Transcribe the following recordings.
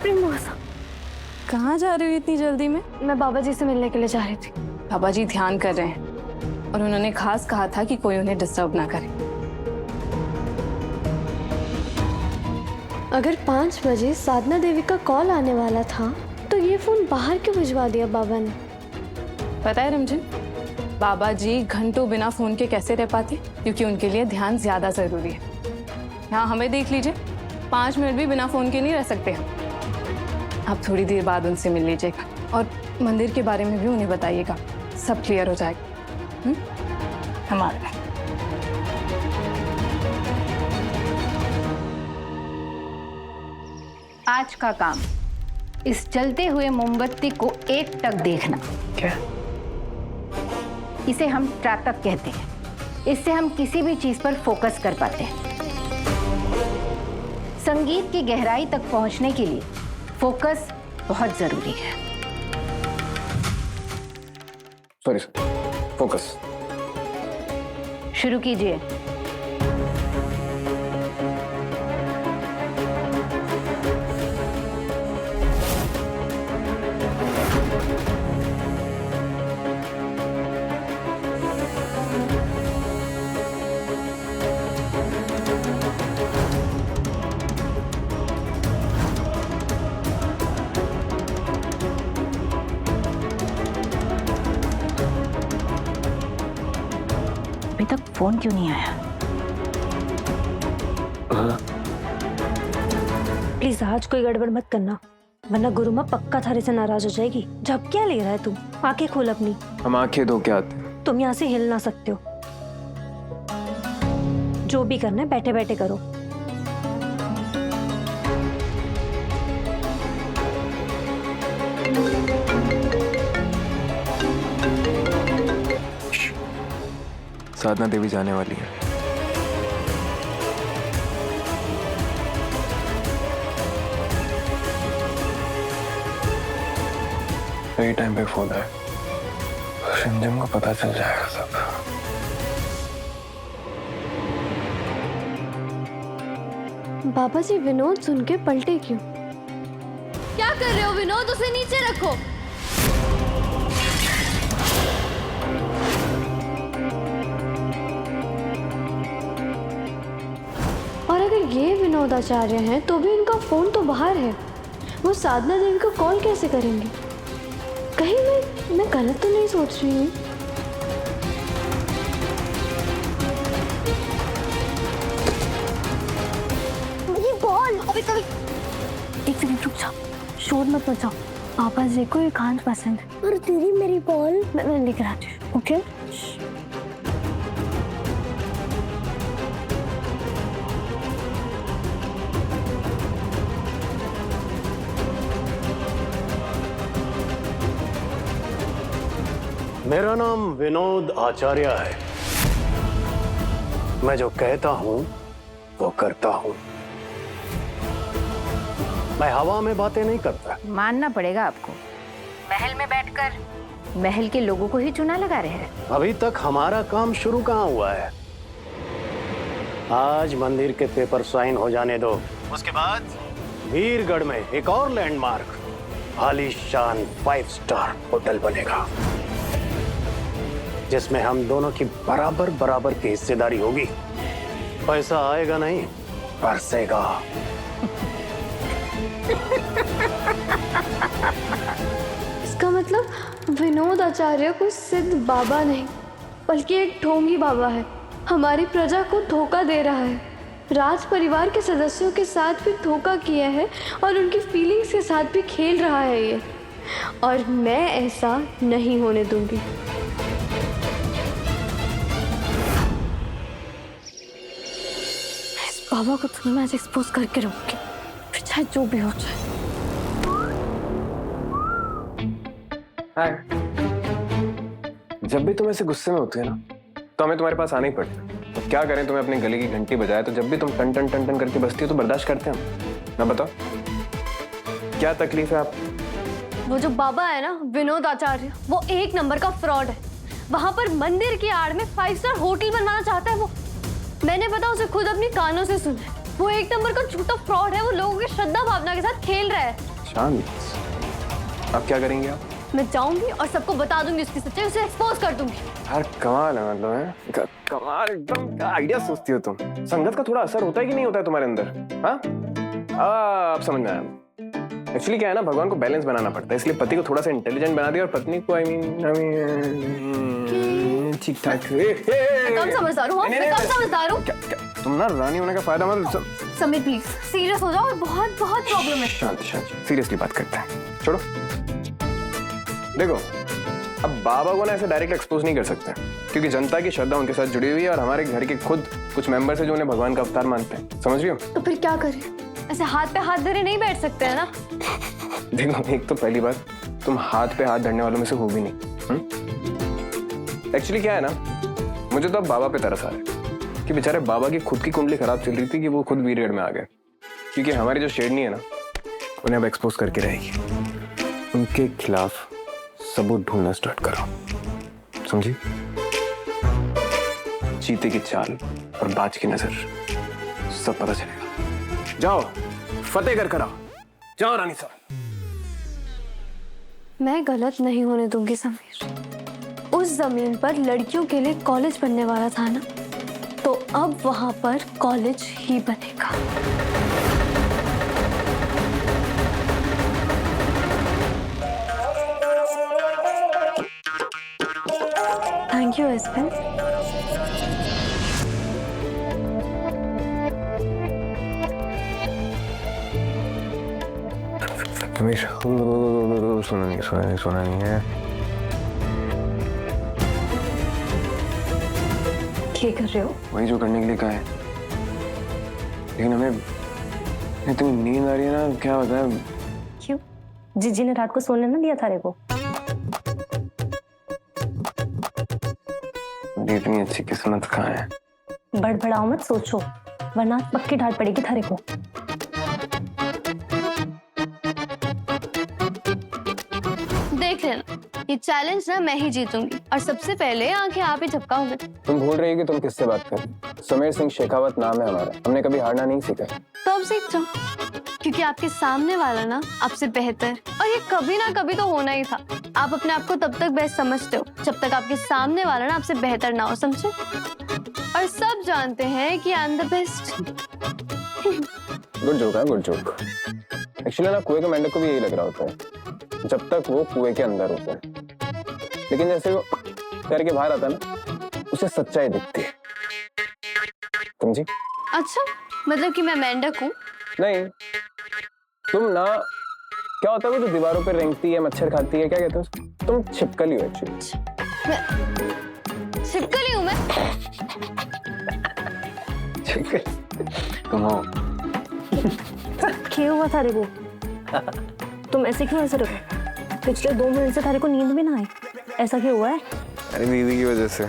प्रेम मौसा, कहाँ जा रही हो इतनी जल्दी में? मैं बाबा जी से मिलने के लिए जा रही थी। बाबा जी ध्यान कर रहे हैं और उन्होंने खास कहा था कि कोई उन्हें डिस्टर्ब ना करे। अगर 5 बजे साधना देवी का कॉल आने वाला था तो ये फोन बाहर क्यों भिजवा दिया बाबा ने? पता है रिमझिम, बाबा जी घंटों बिना फोन के कैसे रह पाते? क्योंकि उनके लिए ध्यान ज्यादा जरूरी है। यहाँ हमें देख लीजिए, 5 मिनट भी बिना फोन के नहीं रह सकते हम। आप थोड़ी देर बाद उनसे मिल लीजिएगा और मंदिर के बारे में भी उन्हें बताइएगा, सब क्लियर हो जाएगा। हमारे आज का काम, इस जलते हुए मोमबत्ती को एकटक देखना। क्या? इसे हम ट्रैकअप कहते हैं। इससे हम किसी भी चीज पर फोकस कर पाते हैं। संगीत की गहराई तक पहुंचने के लिए फोकस बहुत जरूरी है। Sorry, focus. शुरू कीजिए। अभी तक फोन क्यों नहीं आया? प्लीज आज कोई गड़बड़ मत करना, वरना गुरु माँ पक्का थारे से नाराज हो जाएगी। जब क्या ले रहा है तू? आंखें खोल अपनी। हम आंखें धो के आते हैं। तुम यहाँ से हिल ना सकते हो। जो भी करना है बैठे बैठे करो। साधना देवी जाने वाली है। सही टाइम पे फोन है, रिमझिम को पता चल जाएगा सब। बाबा जी विनोद सुन के पलटे क्यों? क्या कर रहे हो विनोद? उसे नीचे रखो। और अगर ये विनोद आचार्य हैं तो भी उनका फोन तो बाहर है। वो साधना देवी को कॉल कैसे करेंगे? कहीं मैं गलत तो नहीं सोच रही हूँ? ये बॉल अभी कभी। एक सेकंड रुक जाओ, शोर मत मचाओ। पापा जी को ये कांच पसंद है। और तेरी मेरी बॉल मैं लेकर आती हूँ। ओके? मेरा नाम विनोद आचार्य है। मैं जो कहता हूं वो करता हूं। मैं हवा में बातें नहीं करता। मानना पड़ेगा आपको, महल में बैठकर महल के लोगों को ही चुना लगा रहे हैं। अभी तक हमारा काम शुरू कहाँ हुआ है? आज मंदिर के पेपर साइन हो जाने दो, उसके बाद वीरगढ़ में एक और लैंडमार्क आलीशान 5 स्टार होटल बनेगा, जिसमें हम दोनों की बराबर बराबर की हिस्सेदारी होगी। पैसा आएगा नहीं, बरसेगा। इसका मतलब विनोद आचार्य को सिद्ध बाबा नहीं बल्कि एक ढोंगी बाबा है। हमारी प्रजा को धोखा दे रहा है। राज परिवार के सदस्यों के साथ भी धोखा किया है और उनकी फीलिंग्स के साथ भी खेल रहा है ये, और मैं ऐसा नहीं होने दूंगी। इस बाबा को तो मैं आज एक्सपोज करके रहूंगी, फिर चाहे जो भी हो जाए। हाय। जब भी तुम ऐसे गुस्से में होती है ना, तो हमें तुम्हारे पास आना ही पड़ता है। तो क्या करें, तुम्हें अपने गले की घंटी बजाए तो जब भी तुम टन टन टन टन करके बजती हो तो बर्दाश्त करते हैं हम। ना बताओ क्या तकलीफ है आप? वो जो बाबा है ना विनोद आचार्य, वो एक नंबर का फ्रॉड है। वहां पर मंदिर की आड़ में 5 स्टार होटल बनवाना चाहता है वो। मैंने पता उसे खुद अपनी कानों से सुना है। वो एक नंबर का झूठा फ्रॉड है। वो लोगों की श्रद्धा भावना के साथ खेल रहा है। चांस। अब क्या करेंगे आप? मैं जाऊंगी और सबको बता दूंगी उसकी सच्चाई, उसे एक्सपोज कर दूंगी। यार कमाल है, मतलब है कमाल, एकदम क्या आइडिया सोचती हो तुम। संगत का थोड़ा असर होता है कि नहीं होता है तुम्हारे अंदर? हाँ अब समझ में आया। एक्चुअली क्या है ना, भगवान को बैलेंस बनाना पड़ता है, इसलिए पति को थोड़ा सा इंटेलिजेंट बना दिया और पत्नी को आई मीन ठीक ठाक। कम समझदार हूँ, मैं कम समझदार हूँ। तुम ना रानी होने का फायदा मत। समीर प्लीज सीरियस हो जाओ, बहुत बहुत प्रॉब्लम है। शांति शांति, सीरियसली बात करते हैं, छोड़ो। देखो अब बाबा को ना ऐसे डायरेक्ट एक्सपोज नहीं कर सकते क्योंकि जनता की श्रद्धा उनके साथ जुड़ी हुई है और हमारे घर के खुद कुछ मेंबर्स हैं जो उन्हें भगवान का अवतार मानते हैं, समझ रही हो? तो फिर क्या करें? ऐसे हाथ पे हाथ धरे नहीं बैठ सकते हैं ना। देखो एक तो पहली बात, तुम हाथ पे हाथ धरने वालों में से हो भी नहीं। एक्चुअली क्या है ना, मुझे तो अब बाबा पे तरस आ रहा है कि बेचारे बाबा की खुद की कुंडली खराब चल रही थी कि वो खुद वीरगढ़ में आ गए, क्योंकि हमारी जो शेरनी है ना उन्हें अब एक्सपोज करके रहेगी। उनके खिलाफ सबूत ढूंढना स्टार्ट करो, समझी? चीते की चाल और बाज की नजर सब पता चलेगा। जाओ फतेह कर कराओ, जाओ रानी साहब। मैं गलत नहीं होने दूंगी समीर। उस जमीन पर लड़कियों के लिए कॉलेज बनने वाला था ना, तो अब वहां पर कॉलेज ही बनेगा। Thank you husband. सुना नहीं है। क्या कर रहे हो? वही जो करने के लिए कहा है, लेकिन हमें इतनी नींद आ रही है ना, क्या होता है? क्यों? जीजी ने रात को सोने ना दिया थारे को? मेरी इतनी अच्छी किस्मत कहाँ है? बड़बड़ाओ मत, सोचो वरना पक्की डांट पड़ेगी थारे को। देख लेना, ये चैलेंज ना मैं ही जीतूंगी और सबसे पहले आंखें आप ही झपकाओगे। तुम भूल रही हो कि तुम किससे बात कर रही हो? समीर सिंह शेखावत नाम है हमारा, हमने कभी हारना नहीं सीखा। तो अब सीख जाओ, क्योंकि आपके सामने वाला ना आपसे बेहतर, और ये कभी ना कभी तो होना ही था। आप अपने आप को तब तक बेस्ट समझते हो जब तक आपके सामने वाला ना आपसे बेहतर ना हो, समझे? और सब जानते हैं कि I am the best. Good joke है, गुड जोक। एक्चुअली ना कुएं के मेंढक को भी यही लग रहा होता है जब तक वो कुएं के अंदर होता है, लेकिन जैसे वो तैर के बाहर आता है ना, उसे सच्चाई दिखती है, समझी? अच्छा, मतलब कि मैं मेंढक हूँ? नहीं, तुम ना, क्या होता है वो जो दीवारों पे रेंगती है, मच्छर खाती है, क्या कहते हैं उसको? तुम छिपकली हो एक्चुअली। छिपकली हूँ मैं? तुम हो। क्या हुआ थारे को? तुम ऐसे क्यों ऐसे रखो? पिछले 2 मिनट से थारे को नींद भी ना आई, ऐसा क्यों हुआ है? अरे दीदी की वजह से।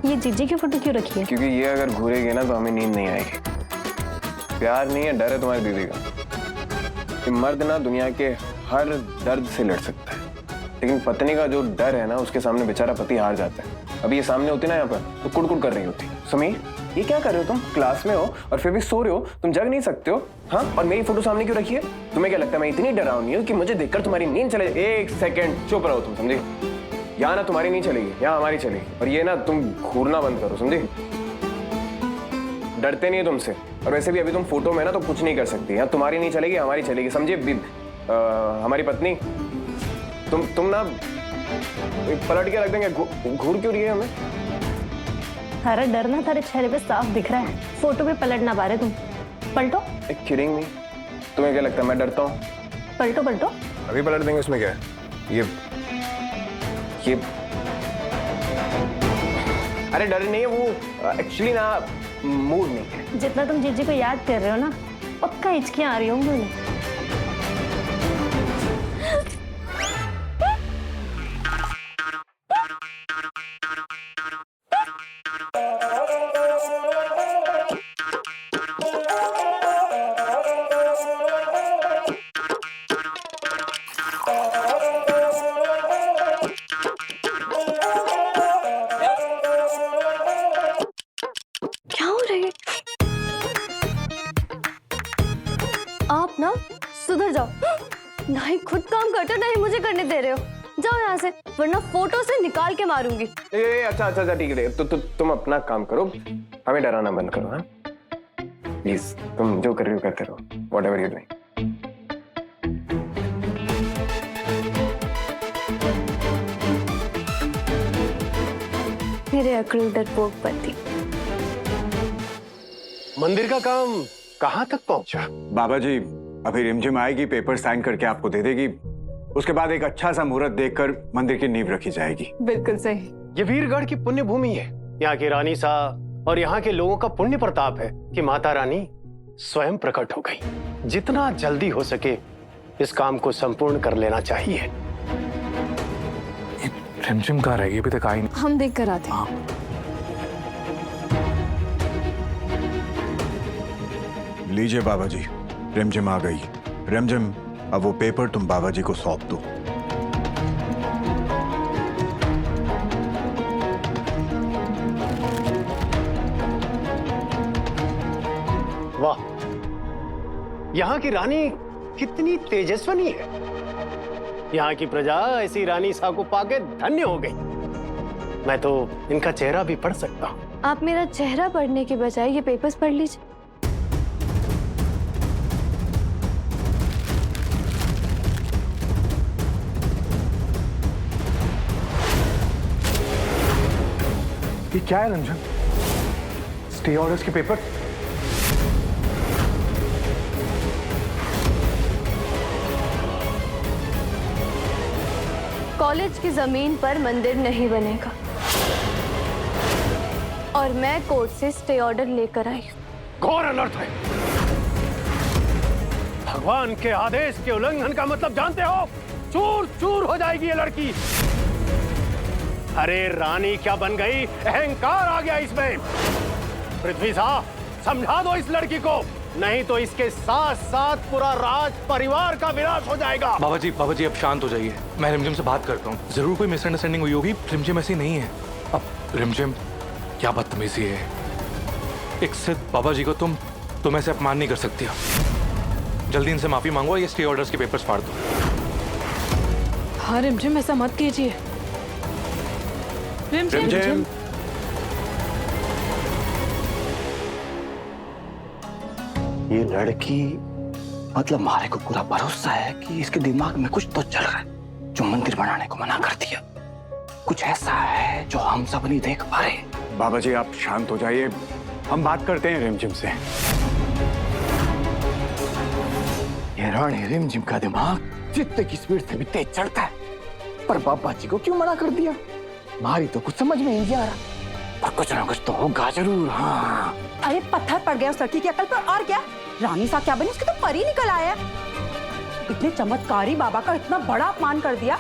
ये जीजी की फोटो क्यों रखी है? क्योंकि ये अगर घूरेगी ना तो हमें नींद नहीं आएगी। प्यार नहीं है, डर है तुम्हारी दीदी का। कि मर्द ना दुनिया के हर दर्द से लड़ सकता है, लेकिन पत्नी का जो डर है ना, उसके सामने बेचारा पति हार जाता है। अभी ये सामने होती ना यहाँ पर, तो कुड़कुड़ कर रही होती। समीर, ये क्या कर रहे हो तुम? क्लास में हो और फिर भी सो रहे हो, तुम जग नहीं सकते हो? हाँ, और मेरी फोटो सामने क्यों रखी है? तुम्हें क्या लगता है मैं इतनी डरावनी हूँ कि मुझे देखकर तुम्हारी नींद चले? एक सेकंड चुप रहो तुम, समझे? यहाँ ना तुम्हारी नहीं चलेगी, यहाँ हमारी चलेगी। और ये ना तुम घूरना बंद करो, समझे? डरते नहीं है तुमसे, और वैसे भी अभी तुम फोटो में ना तो कुछ नहीं कर सकती। यहाँ तुम्हारी नहीं चलेगी, हमारी चलेगी, समझे? हमारी पत्नी, तुम ना पलट के रख देंगे। घूर क्यों रही है हमें? थारा डर ना थारे चेहरे पे साफ दिख रहा है। फोटो पे पलट ना पा रहे तुम। पलटो। Kidding me? तुम्हें क्या लगता है मैं डरता हूँ? पलटो पलटो। अभी पलट देंगे, उसमें क्या है? ये अरे डर नहीं है, वो एक्चुअली ना मूड नहीं है। जितना तुम जीजी को याद कर रहे हो ना, पक्का हिचकियां आ रही होंगी उन्हें। ही खुद काम करते हो ना ही मुझे करने दे रहे हो। जाओ यहाँ से, वरना फोटो से निकाल के मारूंगी। अच्छा ठीक है, तो तुम अपना काम करो, हमें डराना बंद करो। हाँ प्लीज, तुम जो कर रही हो करते रहो, व्हाटएवर यू डूइंग। मेरे अकड़ू डरपोक पति। मंदिर का काम कहाँ तक पहुंचा? बाबा जी, अभी रिमझिम आएगी, पेपर साइन करके आपको दे देगी। उसके बाद एक अच्छा सा मुहूर्त देखकर मंदिर की नींव रखी जाएगी। बिल्कुल सही। ये वीरगढ़ की पुण्य भूमि है। यहाँ की रानी सा और यहाँ के लोगों का पुण्य प्रताप है कि माता रानी स्वयं प्रकट हो गई। जितना जल्दी हो सके इस काम को संपूर्ण कर लेना चाहिए। रिमझिम कहाँ रहेगी? अभी तक आई नहीं। हम देख कर आते हैं। लीजिए बाबा जी, रिमझिम आ गई। रिमझिम, अब वो पेपर तुम बाबा जी को सौंप दो। वाह, यहाँ की रानी कितनी तेजस्विनी है। यहाँ की प्रजा ऐसी रानी सा को पाके धन्य हो गई। मैं तो इनका चेहरा भी पढ़ सकता हूँ। आप मेरा चेहरा पढ़ने के बजाय ये पेपर्स पढ़ लीजिए। ये क्या है रंजन? स्टे ऑर्डर्स के पेपर? कॉलेज की जमीन पर मंदिर नहीं बनेगा और मैं कोर्ट से स्टे ऑर्डर लेकर आई। घोर अनर्थ है। भगवान के आदेश के उल्लंघन का मतलब जानते हो? चूर चूर हो जाएगी ये लड़की। अरे रानी क्या बन गई, अहंकार आ गया इसमें। पृथ्वी साहब, समझा दो इस लड़की को, नहीं तो इसके साथ साथ पूरा राज परिवार का विनाश हो जाएगा। बाबा जी अब शांत हो जाइए। मैं रिमझिम से बात करता हूँ। जरूर कोई मिसअंडरस्टैंडिंग हुई होगी। रिमझिम ऐसी नहीं है। अब रिमझिम, क्या बदतमीजी है। एक सिद्ध बाबा जी को तुम ऐसे अपमान नहीं कर सकती। जल्दी इनसे माफी मांगो, ये स्टे ऑर्डर्स के पेपर्स फाड़ दो। हाँ रिमझिम, ऐसा मत कीजिए। रिमझिम, ये लड़की, मतलब हमारे को पूरा भरोसा है कि इसके दिमाग में कुछ तो चल रहा है जो मंदिर बनाने को मना कर दिया। कुछ ऐसा है जो हम सब नहीं देख पा रहे। बाबा जी आप शांत हो जाइए, हम बात करते हैं रिमझिम से। ये रानी रिमझिम का दिमाग जितने की स्पीड से भी तेज चढ़ता है, पर बाबा जी को क्यों मना कर दिया? हमारी तो कुछ समझ में नहीं आ रहा, पर कुछ ना कुछ तो होगा जरूर। हाँ, अरे पत्थर पड़ गया उस लड़की की अकल पर, और क्या रानी सा क्या बनी, उसके तो परी निकल आया। इतने चमत्कारी बाबा का इतना बड़ा अपमान कर दिया।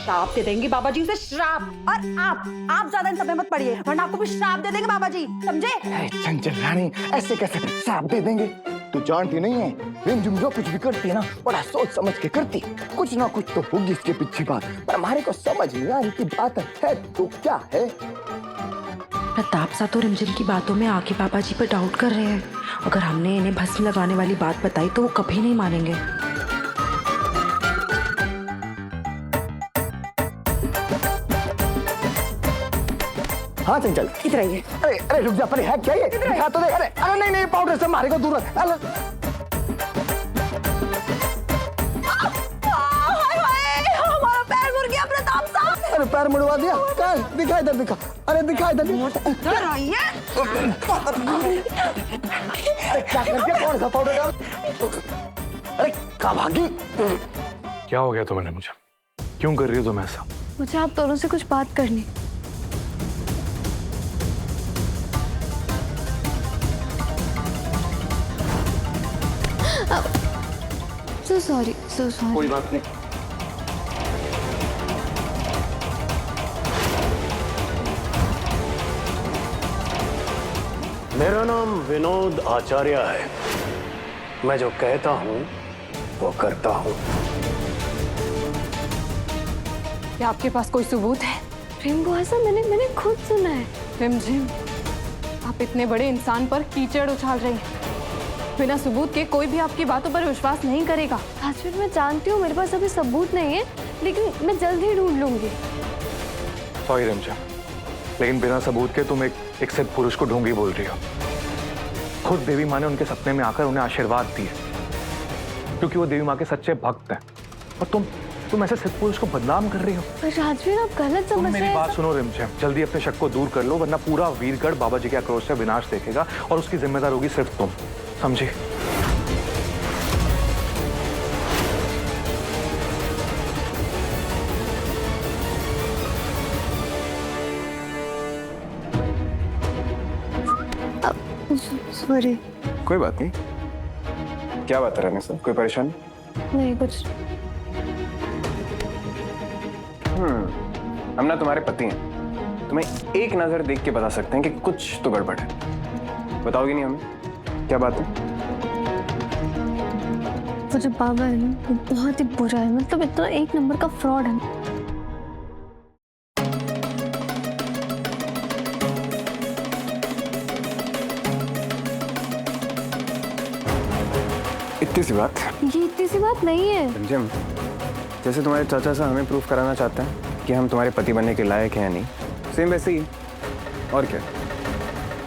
श्राप दे देंगे बाबा जी उसे, श्राप। और आप ज्यादा इन सब में मत पड़िए, वरना आपको भी श्राप दे देंगे बाबा जी, समझे? चंचल रानी, ऐसे कैसे श्राप दे देंगे? तू जानती नहीं है, रिमझिम जो कुछ भी करती है ना, बड़ा सोच समझ के करती। कुछ ना कुछ तो होगी इसके पीछे बात, पर हमारे को समझ नहीं आ रही कि बात है तो क्या है। प्रताप सा तो रिमझिम की बातों में आके बाबा जी पर डाउट कर रहे हैं। अगर हमने इन्हें भस्म लगाने वाली बात बताई तो वो कभी नहीं मानेंगे। हाँ चंचल, इधर आइए। अरे रुक जा, है क्या ये? दिखा तो दे। अरे नहीं, पाउडर से हमारे को दूर रख। हमारा पैर मुड़ गया प्रताप साहब। अरे पैर मुड़वा दिया? कहाँ? दिखा इधर, दिखा। अरे दिखा इधर। क्या करके कौन सा पाउडर डाल? अरे कहाँ भागी? क्या हो गया तुम्हें मुझे? क्यों कर रही हो तुम ऐसा? मुझे आप दोनों से कुछ बात करनी। So sorry, so sorry. कोई बात नहीं। मेरा नाम विनोद आचार्य है। मैं जो कहता हूँ वो करता हूँ। क्या आपके पास कोई सबूत है? प्रेम को ऐसा मैंने खुद सुना है। रिमझिम, आप इतने बड़े इंसान पर कीचड़ उछाल रही हैं। बिना सबूत के कोई भी आपकी बातों पर विश्वास नहीं करेगा। राजवीर मैं जानती हूँ मेरे पास अभी सबूत नहीं है, लेकिन मैं जल्द ही ढूंढ लूंगी। सॉरी रिमझिम, लेकिन बिना सबूत के तुम एक सिद्ध पुरुष को ढोंगी बोल रही हो। खुद देवी माँ ने उनके सपने में आकर उन्हें आशीर्वाद दिए, क्योंकि वो देवी माँ के सच्चे भक्त हैं। और तुम ऐसे सिद्ध पुरुष को बदनाम कर रही हो। राजवीर आप गलत समझ रहे हैं। मेरी बात सुनो रिमझिम, जल्दी अपने शक को दूर कर लो, वरना पूरा वीरगढ़ बाबा जी के आक्रोश से विनाश देखेगा और उसकी जिम्मेदार होगी सिर्फ तुम, समझी? सॉरी। कोई बात नहीं। क्या बात है रानी साहब, कोई परेशानी? नहीं कुछ। हम ना तुम्हारे पति हैं, तुम्हें एक नजर देख के बता सकते हैं कि कुछ तो गड़बड़ है। बताओगी नहीं हमें क्या बात है? वो जो बाबा है ना वो बहुत ही बुरा है, मतलब इतना एक नंबर का फ्रॉड है। इतनी सी बात? ये इतनी सी बात नहीं है। रिमझिम, जैसे तुम्हारे चाचा साहब हमें प्रूफ कराना चाहते हैं कि हम तुम्हारे पति बनने के लायक हैं या नहीं, सेम वैसे ही। और क्या,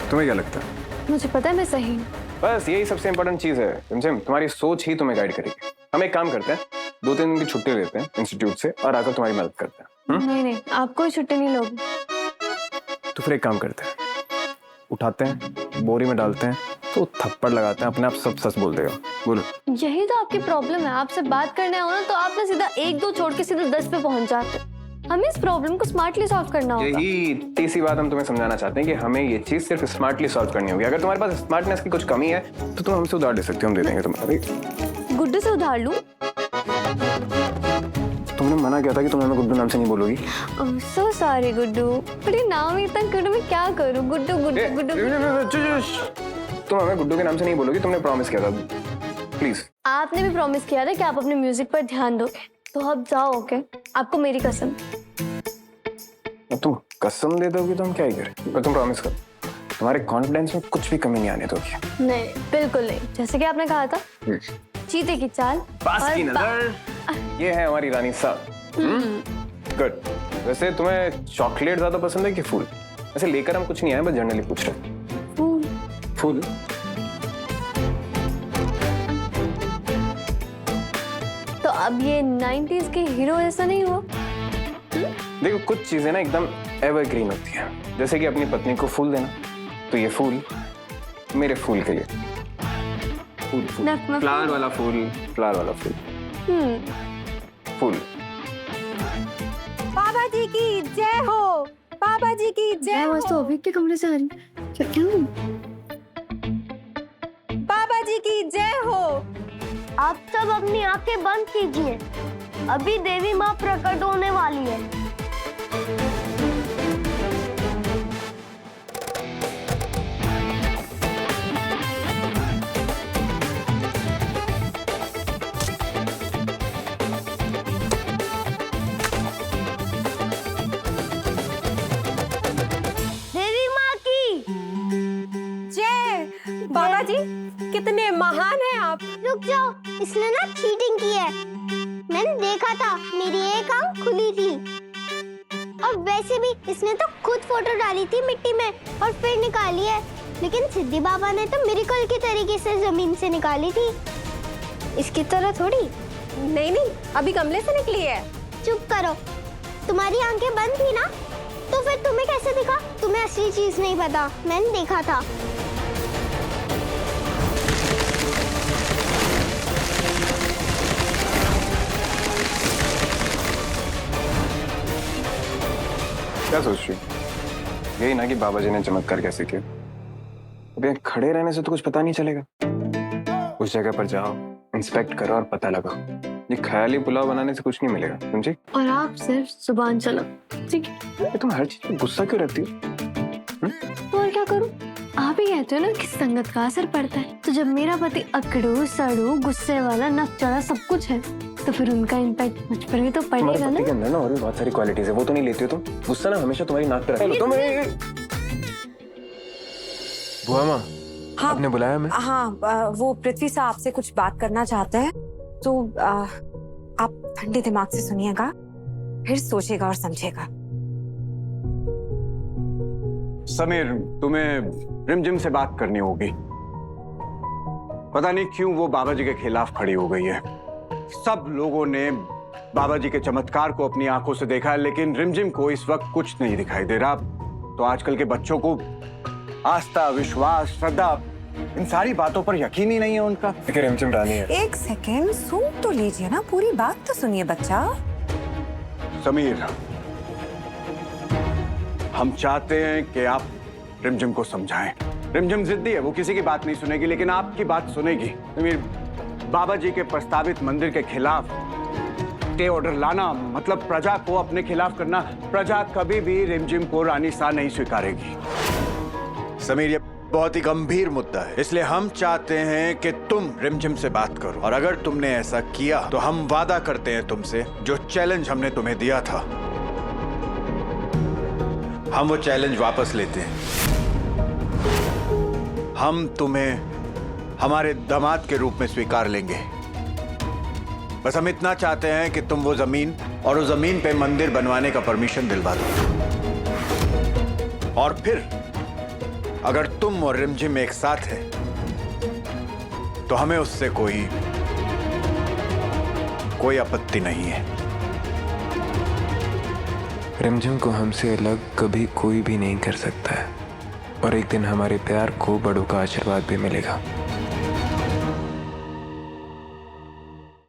तुम्हें क्या लगता है? मुझे पता है मैं सही हूँ। बस यही सबसे इंपॉर्टेंट चीज है रिमझिम, तुम्हारी सोच ही तुम्हें गाइड करेगी। हम एक काम करते हैं, 2-3 दिन की छुट्टी लेते हैं इंस्टीट्यूट से और आकर तुम्हारी मदद करते हैं। नहीं आप कोई छुट्टी नहीं लोगे। तो फिर एक काम करते हैं, उठाते हैं, बोरी में डालते हैं, तो थप्पड़ लगाते हैं, अपने आप सब सच बोल देगा। बोलो। यही तो आपकी प्रॉब्लम है, आपसे बात करने आओ ना तो आप ना सीधा 1-2 छोड़ के सीधा 10 पे पहुंच जाते हैं। हमें इस प्रॉब्लम को स्मार्टली सॉल्व करना होगा। यही तीसरी बात हम तुम्हें समझाना चाहते हैं कि हमें ये चीज सिर्फ स्मार्टली सॉल्व करनी होगी। अगर तुम्हारे पास स्मार्टनेस की कुछ कमी है तो तुम हमसे उधार ले सकते हो, हम दे देंगे तुम्हें। गुड्डू से उधार लूं? तुमने मना किया था कि तुम हमें गुड्डू नाम से नहीं बोलोगी। सो सॉरी गुड्डू, पर ये नाम ही इतना गुड्डू, मैं क्या करूं? गुड्डू गुड्डू गुड्डू। तुम हमें गुड्डू के नाम से नहीं बोलोगी, तुमने प्रॉमिस किया था। प्लीज। आपने भी प्रॉमिस किया था कि आप अपने म्यूजिक पर ध्यान दोगे, तो अब जाओ। ओके, आपको मेरी कसम। तुम कसम दे दोगी तो हम क्या ही करें, पर तुम प्रॉमिस करो तुम्हारे कॉन्फिडेंस में कुछ भी कमी नहीं आने दोगी। नहीं बिल्कुल नहीं, जैसे कि आपने कहा था, चीते की चाल पास की नजर, ये है हमारी रानी साहब। गुड। वैसे तुम्हें चॉकलेट ज्यादा पसंद है कि फूल? वैसे लेकर हम कुछ नहीं आए, बस जनरली पूछ रहे। फूल। फूल? तो अब ये 90s के हीरो ऐसा नहीं हुआ? देखो कुछ चीजें ना एकदम एवरग्रीन होती हैं, जैसे कि अपनी पत्नी को फूल देना, तो ये फूल मेरे फूल के लिए। फूल फूल, फ्लावर वाला फूल, फ्लावर वाला फूल। फूल। बाबा जी की जय हो, बाबा जी की जय हो। तो अभी के कमरे से आ रही क्यों? बाबा जी की जय हो। आप सब अपनी आंखें बंद कीजिए, अभी देवी माँ प्रकट होने वाली है। देवी माँ की जय। बाबा जी कितने महान हैं आप। रुक जाओ, इसने ना चीटिंग की है। मैंने देखा था, मेरी एक आंख खुली थी। और वैसे भी इसने तो खुद फोटो डाली थी मिट्टी में और फिर निकाली है, लेकिन सिद्धि बाबा ने तो मिरेकल के तरीके से जमीन से निकाली थी। इसकी तरह थोड़ी। नहीं नहीं, अभी गमले से निकली है। चुप करो, तुम्हारी आंखें बंद थी ना, तो फिर तुम्हें कैसे दिखा? तुम्हें असली चीज नहीं पता, मैंने देखा था। क्या सोच रही? यही ना कि बाबा जी ने चमत्कार कैसे किया। अब यहाँ खड़े रहने से तो कुछ पता नहीं चलेगा। उस जगह पर जाओ, इंस्पेक्ट करो और पता लगाओ। ये ख्याली पुलाव बनाने से कुछ नहीं मिलेगा, समझी? और आप सिर्फ जुबान चलो, ठीक है? तुम हर चीज में गुस्सा क्यों रहती हो? तो और क्या करूं? आप ही कहते हो ना कि संगत का असर पड़ता है, तो जब मेरा पति अकड़ू सड़ू गुस्से वाला नक चढ़ा सब कुछ है, तो फिर उनका इम्पैक्ट मुझ पर भी तो पड़ेगा ना। के अंदर ना और भी बहुत सारी क्वालिटीज है, वो तो नहीं लेती हो तुम। गुस्सा ना हमेशा तुम्हारी नाक पे रखा है। बुआ माँ, हाँ, आपने बुलाया हमें? हाँ, वो पृथ्वी से आपसे कुछ बात करना चाहते हैं, तो आप ठंडे दिमाग से सुनिएगा, फिर सोचेगा और समझेगा। समीर, तुम्हें रिमझिम से बात करनी होगी। पता नहीं क्यों वो बाबा जी के खिलाफ खड़ी हो गई है। सब लोगों ने बाबा जी के चमत्कार को अपनी आंखों से देखा है, लेकिन रिमझिम को इस वक्त कुछ नहीं दिखाई दे रहा। तो आजकल के बच्चों को आस्था, विश्वास, श्रद्धा, इन सारी बातों पर यकीन ही नहीं है उनका। देखिए रिमझिम रानी है। एक सेकेंड, सुन तो लीजिए ना, पूरी बात तो सुनिए बच्चा। समीर, हम चाहते हैं कि आप रिमझिम को समझाएं। रिमझिम जिद्दी है, वो किसी की बात नहीं सुनेगी, लेकिन आपकी बात सुनेगी। समीर, बाबा जी के प्रस्तावित मंदिर के खिलाफ स्टे ऑर्डर लाना मतलब प्रजा को अपने खिलाफ करना। प्रजा कभी भी रिमझिम को रानी सा नहीं स्वीकारेगी। समीर, ये बहुत ही गंभीर मुद्दा है, इसलिए हम चाहते हैं कि तुम रिमझिम से बात करो, और अगर तुमने ऐसा किया तो हम वादा करते हैं तुमसे, जो चैलेंज हमने तुम्हें दिया था, हम वो चैलेंज वापस लेते हैं। हम तुम्हें हमारे दामाद के रूप में स्वीकार लेंगे। बस हम इतना चाहते हैं कि तुम वो जमीन और उस जमीन पे मंदिर बनवाने का परमिशन दिलवा दो, और फिर अगर तुम और रिमझिम एक साथ है तो हमें उससे कोई आपत्ति नहीं है। रिमझिम को हमसे अलग कभी कोई भी नहीं कर सकता है, और एक दिन हमारे प्यार को बड़ों का आशीर्वाद भी मिलेगा।